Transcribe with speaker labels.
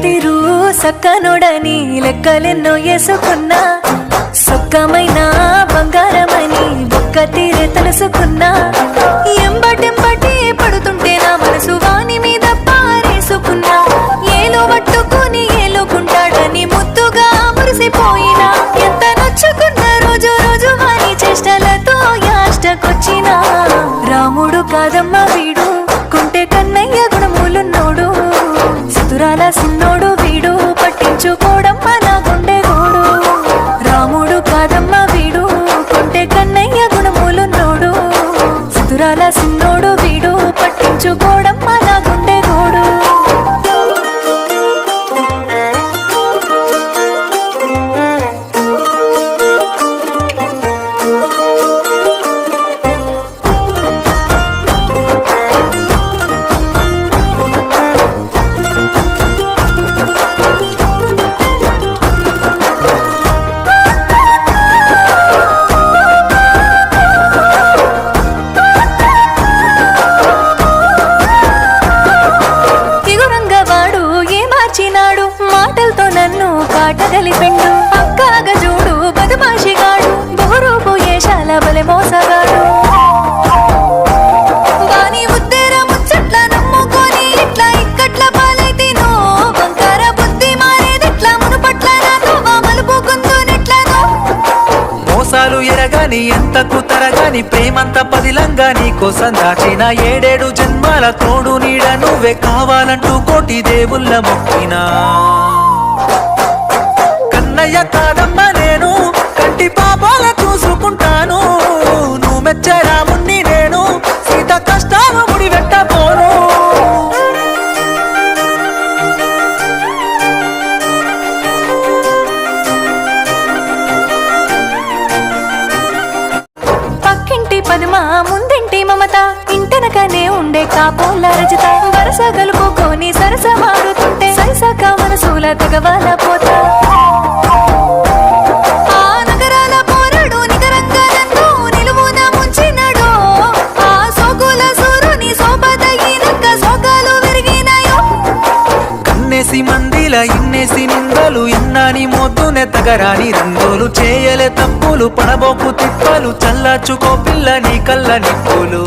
Speaker 1: తీరు సక్కనోడని లెక్కలెన్నో వేసుకున్నా సొక్కమైన బంగారమని ఒక్క తీరే తెలుసుకున్నా ఎంబటెంబటి పడుతుంటే నా మనసు వాని మీద పారేసుకున్నా ఏలో పట్టుకుని ఏలుకుంటాడని ముద్దుగా మురిసిపోయినా ఎంత నొచ్చుకున్న రోజు రోజు వాని చేష్టలతో యాష్టకొచ్చినా రాముడు కాదమ్మ వీడు కుంటే కన్నయ్య గుణములున్నోడు సుతురాల సిన్నోడు వీడు పట్టించుకోడమ్మ నా గుండె గోడు రాముడు కాదమ్మ వీడు కుంటే కన్నయ్య గుణములున్నోడు సుతురాల సిన్నోడు వీడు పట్టించుకోడమ్మ నా గుండె గోడు మాటలతో నన్ను కాటగలిపిండు పక్కాగా చూడు బదుమాషిగాడు బహురూపు ఏషాల బలె మోసగాడు వాని ఉత్తేర ముచ్చట్ల నమ్ముకొని ఇట్లా ఇక్కట్ల పాలైతేనో బంగార బుద్ధి మారేదిట్లా మునుపట్ల నాతో మలుపుకుందునెట్లనో
Speaker 2: మోసాలు ఎరగాని ఎంతకు తరగాని ప్రేమంత పదిలంగా నీకోసం దాచిన 7 జన్మాల తోడు నీడ నువ్వే కావాలంటూ కోటి దేవుళ్ళ మొక్కినా కన్నయ్య కాదమ్మ నేను కంటి పాపాల చూసుకుంటాను నువ్వు మెచ్చే రాముణ్ణి నేను సీత కష్టాలు ముడిపెట్టబోను
Speaker 1: పక్కింటి పద్మ ముందింటి మమత ఇంటనకనే ఉండే కాపోల రజత వరస గలుపుకొని సరస మారుతుంటే సరసక మనసుల తగవాల పోతా ఆ నగరాల పోరాడు నిగరంగా నన్ను నిలువున ముంచినాడు ఆ సోకుల సూరుని సోపదగినక్క సోకాలు విరిగినాయో
Speaker 2: కన్నేసి మందిల ఇన్నేసి నిందలు ఇన్నాని మోతునే తగరాని రంగులు చేయలే తప్పులు పడబోకు తిప్పలు చల్లార్చుకో పిల్ల నీ కళ్ళ నిప్పులు